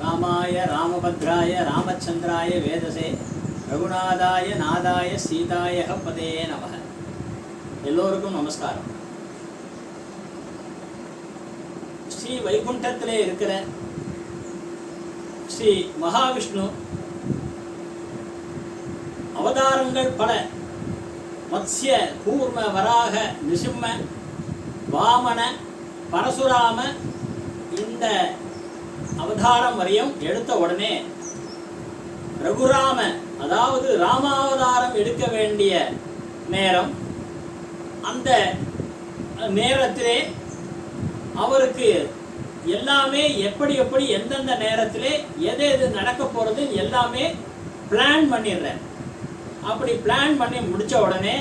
ராமாய ராமபத்ராய ராமச்சந்திராய வேதசே ரகுநாதாய நாதாய சீதாய பதே நமக. எல்லோருக்கும் நமஸ்காரம். ஸ்ரீ வைகுண்டத்திலே இருக்கிற ஸ்ரீ மகாவிஷ்ணு அவதாரங்கள் பல, மத்ஸ்ய கூர்ம வராக நிசிம்ம வாமன பரசுராம, இந்த அவதாரம் வரையும் எடுத்த உடனே ரகுராம, அதாவது ராமாவதாரம் எடுக்க வேண்டிய நேரம், அந்த நேரத்திலே அவருக்கு எல்லாமே எப்படி எப்படி எந்தெந்த நேரத்திலே எது எது நடக்க போகிறது எல்லாமே பிளான் பண்ணிடுறேன். அப்படி பிளான் பண்ணி முடித்த உடனே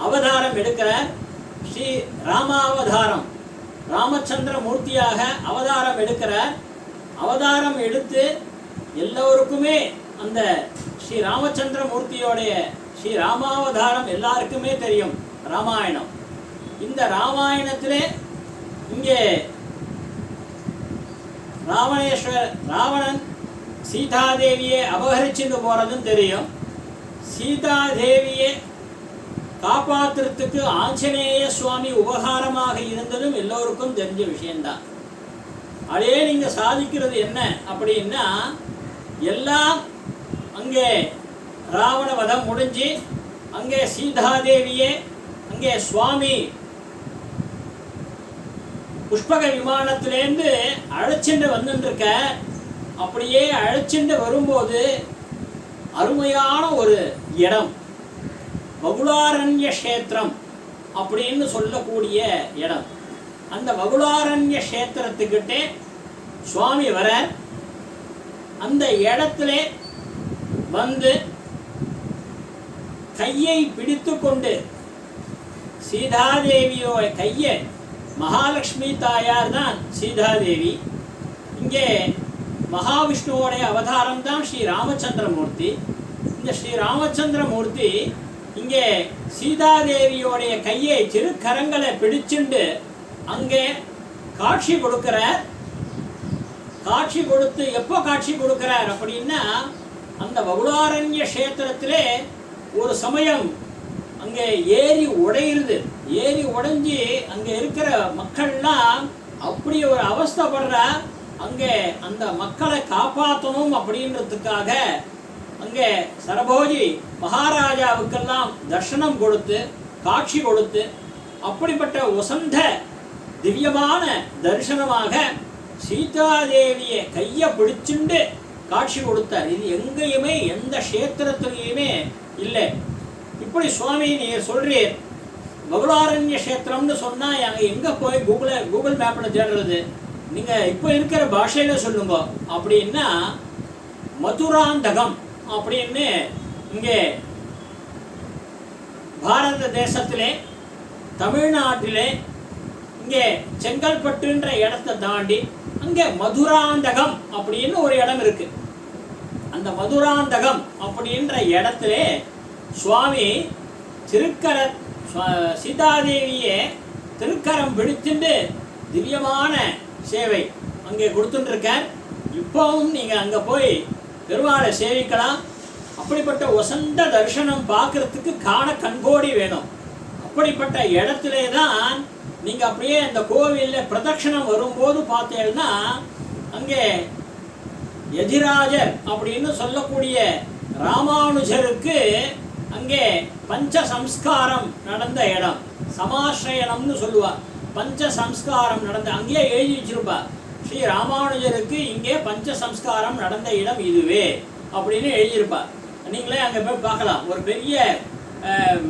அவதாரம் எடுக்கிறார். ஸ்ரீ ராமாவதாரம், ராமச்சந்திர மூர்த்தியாக அவதாரம் எடுக்கிறார். அவதாரம் எடுத்து எல்லோருக்குமே அந்த ஸ்ரீ ராமச்சந்திர மூர்த்தியோடைய ஸ்ரீ ராமாவதாரம் எல்லாருக்குமே தெரியும், ராமாயணம். இந்த ராமாயணத்திலே இங்கே ராவணன் சீதாதேவியை அபகரிச்சுட்டு போறதும் தெரியும். சீதாதேவியை காப்பாற்றுறதுக்கு ஆஞ்சநேய சுவாமி உபகாரமாக இருந்ததும் எல்லோருக்கும் தெரிஞ்ச விஷயம்தான். அதே நீங்க சாதிக்கிறது என்ன அப்படின்னா, எல்லாம் அங்கே ராவண வதம் முடிஞ்சு அங்கே சீதாதேவியே அங்கே சுவாமி புஷ்பக விமானத்திலேருந்து அழைச்சிட்டு வந்துருக்க. அப்படியே அழைச்சிட்டு வரும்போது அருமையான ஒரு இடம், வகுளாரண்ய கஷேத்திரம் அப்படின்னு சொல்லக்கூடிய இடம். அந்த வகுளாரண்ய கஷேத்திரத்துக்கிட்டே சுவாமி வர, அந்த இடத்துல வந்து கையை பிடித்து கொண்டு சீதாதேவியோட கையை, மகாலட்சுமி தாயார் தான் சீதாதேவி, இங்கே மகாவிஷ்ணுவோடைய அவதாரம் தான் ஸ்ரீ ராமச்சந்திரமூர்த்தி. இந்த ஸ்ரீ ராமச்சந்திரமூர்த்தி இங்கே சீதாதேவியோடைய கையை திருக்கரங்களை பிடிச்சுண்டு அங்கே காட்சி கொடுக்கிறார். காட்சி கொடுத்து எப்போ காட்சி கொடுக்கிறார் அப்படின்னா, அந்த வகுளாரண்ய கஷேத்திரத்திலே ஒரு சமயம் அங்கே ஏரி உடையிறது. ஏரி உடைஞ்சி அங்கே இருக்கிற மக்கள்லாம் அப்படி ஒரு அவஸ்தைப்படுற, அங்கே அந்த மக்களை காப்பாற்றணும் அப்படின்றதுக்காக அங்கே சரபோஜி மகாராஜாவுக்கெல்லாம் தர்சனம் கொடுத்து காட்சி கொடுத்து, அப்படிப்பட்ட உசந்த திவ்யமான தரிசனமாக சீதாதேவியை கையை பிடிச்சுண்டு காட்சி கொடுத்தார். இது எங்கேயுமே எந்த கஷேத்திரத்திலையுமே இல்லை. இப்படி சுவாமி நீர் சொல்றீர் வகுளாரண்ய கஷேத்திரம்னு சொன்னால் அங்கே எங்கே போய் கூகுள் மேப்பில் தேடுறது? நீங்கள் இப்போ இருக்கிற பாஷையில் சொல்லுங்க அப்படின்னா, மதுராந்தகம் அப்படின்னு இங்கே பாரத தேசத்திலே தமிழ்நாட்டிலே இங்கே செங்கல்பட்டுன்ற இடத்தை தாண்டி அங்கே மதுராந்தகம் அப்படின்னு ஒரு இடம் இருக்கு. அந்த மதுராந்தகம் அப்படின்ற இடத்துல சுவாமி சீதாதேவியை திருக்கரம் பிடித்துட்டு திவ்யமான சேவை அங்கே கொடுத்துட்டுருக்கார். இப்போவும் நீங்கள் அங்கே போய் பெருமாளை சேவிக்கலாம். அப்படிப்பட்ட வசந்த தரிசனம் பார்க்கறதுக்கு காண கண்கோடி வேணும். அப்படிப்பட்ட இடத்துல தான் நீங்கள் அப்படியே அந்த கோவிலில் பிரதட்சணம் வரும்போது பார்த்தீங்கன்னா, அங்கே யதிராஜர் அப்படின்னு சொல்லக்கூடிய ராமானுஜருக்கு அங்கே பஞ்ச சம்ஸ்காரம் நடந்த இடம், சமாஸ்ரயணம்னு சொல்லுவார். பஞ்ச சம்ஸ்காரம் நடந்த அங்கேயே எழுதி வச்சிருப்பா, ஸ்ரீ ராமானுஜருக்கு இங்கே பஞ்ச சம்ஸ்காரம் நடந்த இடம் இதுவே அப்படின்னு எழுதியிருப்பா. நீங்களே அங்கே போய் பார்க்கலாம். ஒரு பெரிய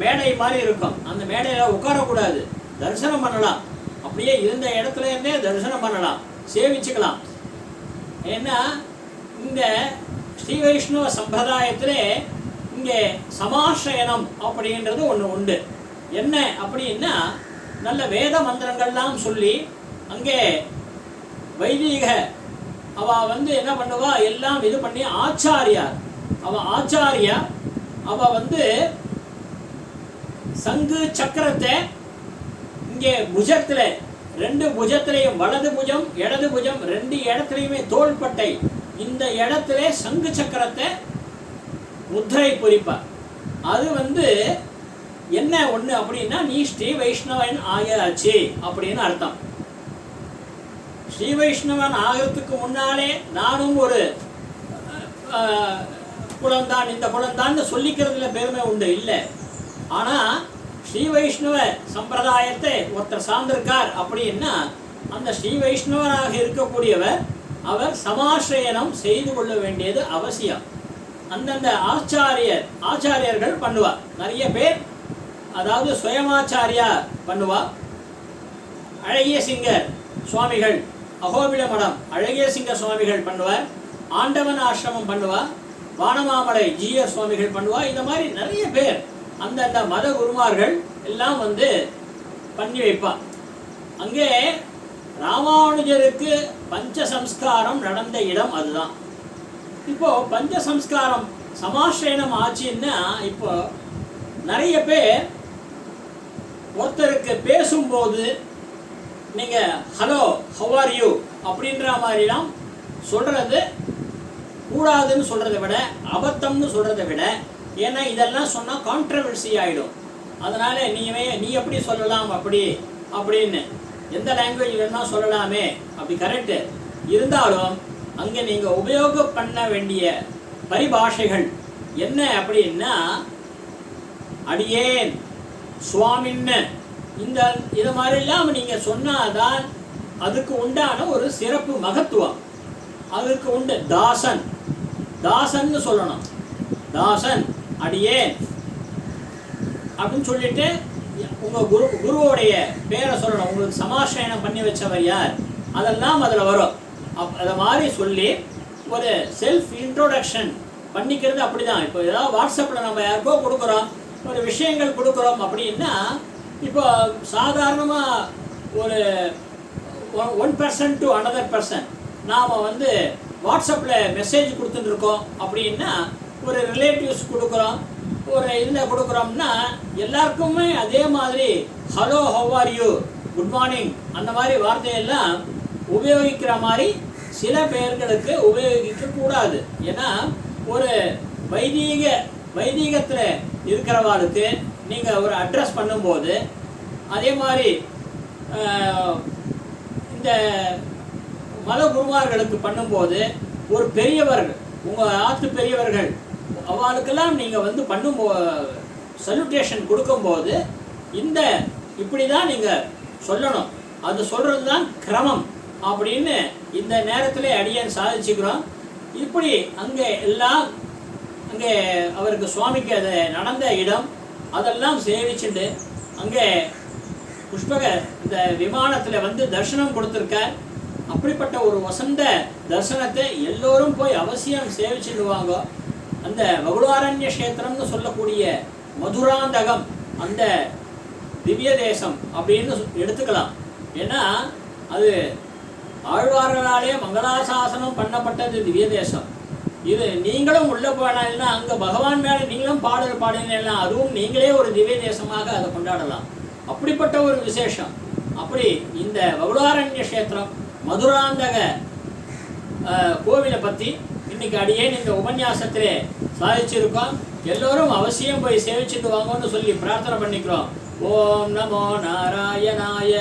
மேடை மாதிரி இருக்கும். அந்த மேடையில் உட்காரக்கூடாது, தரிசனம் பண்ணலாம். அப்படியே இருந்த இடத்துல இருந்தே தரிசனம் பண்ணலாம், சேவிச்சுக்கலாம். ஏன்னா இந்த ஸ்ரீ வைஷ்ணவ சம்பிரதாயத்திலே இங்கே சமாஸ்ரயணம் அப்படின்றது ஒன்று உண்டு. என்ன அப்படின்னா, நல்ல வேத மந்திரங்கள்லாம் சொல்லி அங்கே வைதிக அவள் வந்து என்ன பண்ணுவா, எல்லாம் இது பண்ணி ஆச்சாரியார், அவள் வந்து சங்கு சக்கரத்தை இங்கே புஜத்தில் ரெண்டு புஜத்திலையும், வலது புஜம் இடது புஜம் ரெண்டு இடத்துலையுமே தோள்பட்டை இந்த இடத்துல சங்கு சக்கரத்தை முத்திரை பொறிப்பார். அது என்ன ஒன்று அப்படின்னா, நீ ஸ்ரீ வைஷ்ணவன் ஆயாச்சு அப்படின்னு அர்த்தம். ஸ்ரீ வைஷ்ணவன் ஆகிறதுக்கு முன்னாலே நானும் ஒரு குலம்தான், இந்த குலம்தான்னு சொல்லிக்கிறதுல பெருமை உண்டு இல்லை. ஆனால் ஸ்ரீ வைஷ்ணவ சம்பிரதாயத்தை ஒருத்தர் சார்ந்திருக்கார் அப்படின்னா அந்த ஸ்ரீ வைஷ்ணவராக இருக்கக்கூடியவர் அவர் சமாசிரயனம் செய்து கொள்ள வேண்டியது அவசியம். அந்தந்த ஆச்சாரியர்கள் பண்ணுவார். நிறைய பேர், அதாவது சுயமாச்சாரியா பண்ணுவார். அழகிய சிங்கர் சுவாமிகள், அகோபில மடம் அழகிய சிங்கர் சுவாமிகள் பண்ணுவார். ஆண்டவன் ஆசிரமம் பண்ணுவார். வானமாமலை ஜீயர் சுவாமிகள் பண்ணுவார். இந்த மாதிரி நிறைய பேர் அந்தந்த மத குருமார்கள் எல்லாம் பண்ணி வைப்பார். அங்கே ராமானுஜருக்கு பஞ்சசம்ஸ்காரம் நடந்த இடம் அதுதான். இப்போ பஞ்சசம்ஸ்காரம் சமாசிரயனம் ஆச்சுன்னா, இப்போ நிறைய பேர் ஒருத்தருக்கு பேசும்போது நீங்கள் ஹலோ ஹவ் ஆர் யூ அப்படின்ற மாதிரிலாம் சொல்கிறது கூடாதுன்னு சொல்கிறத விட, அபத்தம்னு சொல்கிறத விட, ஏன்னா இதெல்லாம் சொன்னால் கான்ட்ரவர்சி ஆகிடும். அதனால் நீ எப்படி சொல்லலாம் அப்படின்னு எந்த லாங்குவேஜ் வேணால் சொல்லலாமே, அப்படி கரெக்டு இருந்தாலும் அங்கே நீங்கள் உபயோகம் பண்ண வேண்டிய பரிபாஷைகள் என்ன அப்படின்னா, அடியேன், சுவாமின்னு இது மாதிரிலாம் நீங்கள் சொன்னாதான் அதுக்கு உண்டான ஒரு சிறப்பு மகத்துவம் அதுக்கு உண்டு. தாசன்னு சொல்லணும். தாசன், அடியேன் அப்படின்னு சொல்லிட்டு உங்கள் குருவோடைய பேரை சொல்லணும். உங்களுக்கு சமாசிரயனம் பண்ணி வச்சவர் யார், அதெல்லாம் அதில் வரும். அதை மாதிரி சொல்லி ஒரு செல்ஃப் இன்ட்ரோடக்ஷன் பண்ணிக்கிறது அப்படி தான். இப்போ ஏதாவது வாட்ஸ்அப்பில் நம்ம யாருக்கோ கொடுக்குறோம், ஒரு விஷயங்கள் கொடுக்குறோம் அப்படின்னா, இப்போ சாதாரணமாக ஒரு 1% to another person நாம் வாட்ஸ்அப்பில் மெசேஜ் கொடுத்துட்டுருக்கோம் அப்படின்னா, ஒரு ரிலேட்டிவ்ஸ் கொடுக்குறோம், ஒரு இதில் கொடுக்குறோம்னா எல்லாருக்குமே அதே மாதிரி hello how are you, good morning அந்த மாதிரி வார்த்தையெல்லாம் உபயோகிக்கிற மாதிரி சில பேர்களுக்கு உபயோகிக்கக்கூடாது. ஏன்னா ஒரு வைதீகத்தில் இருக்கிறவாளுக்கு நீங்கள் ஒரு அட்ரஸ் பண்ணும்போது, அதே மாதிரி இந்த மத குருமார்களுக்கு பண்ணும்போது, ஒரு பெரியவர்கள், உங்கள் ஆற்று பெரியவர்கள் அவளுக்கெல்லாம் நீங்கள் பண்ணும்போ சல்யூட்டேஷன் கொடுக்கும்போது இப்படி தான் நீங்கள் சொல்லணும். அது சொல்கிறது தான் கிரமம் அப்படின்னு இந்த நேரத்தில் அடியேன் சாதிச்சுக்கிறோம். இப்படி அங்கே அவருக்கு சுவாமிக்கு அது நடந்த இடம் அதெல்லாம் சேவிச்சுட்டு அங்கே புஷ்பக இந்த விமானத்தில் தரிசனம் கொடுத்துருக்கார். அப்படிப்பட்ட ஒரு வசந்த தரிசனத்தை எல்லோரும் போய் அவசியம் சேவிச்சுடுவாங்க. அந்த வகுளாரண்ய கஷேத்திரம்னு சொல்லக்கூடிய மதுராந்தகம், அந்த திவ்ய தேசம் அப்படின்னு எடுத்துக்கலாம். ஏன்னா அது ஆழ்வார்களாலே மங்களாசாசனம் பண்ணப்பட்டது திவ்ய தேசம். இது நீங்களும் உள்ளே போனால்னா அங்கே பகவான் மேலே நீங்களும் பாடினா அதுவும் நீங்களே ஒரு திவ்ய தேசமாக அதை கொண்டாடலாம். அப்படிப்பட்ட ஒரு விசேஷம். அப்படி இந்த வகுளாரண்ய கஷேத்திரம் மதுராந்தக கோவிலை பற்றி இன்னைக்கு அடியேன் இந்த உபன்யாசத்திலே சாதிச்சிருக்கோம். எல்லோரும் அவசியம் போய் சேவிச்சுட்டு வாங்கன்னு சொல்லி பிரார்த்தனை பண்ணிக்கிறோம். ஓம் நமோ நாராயணாய.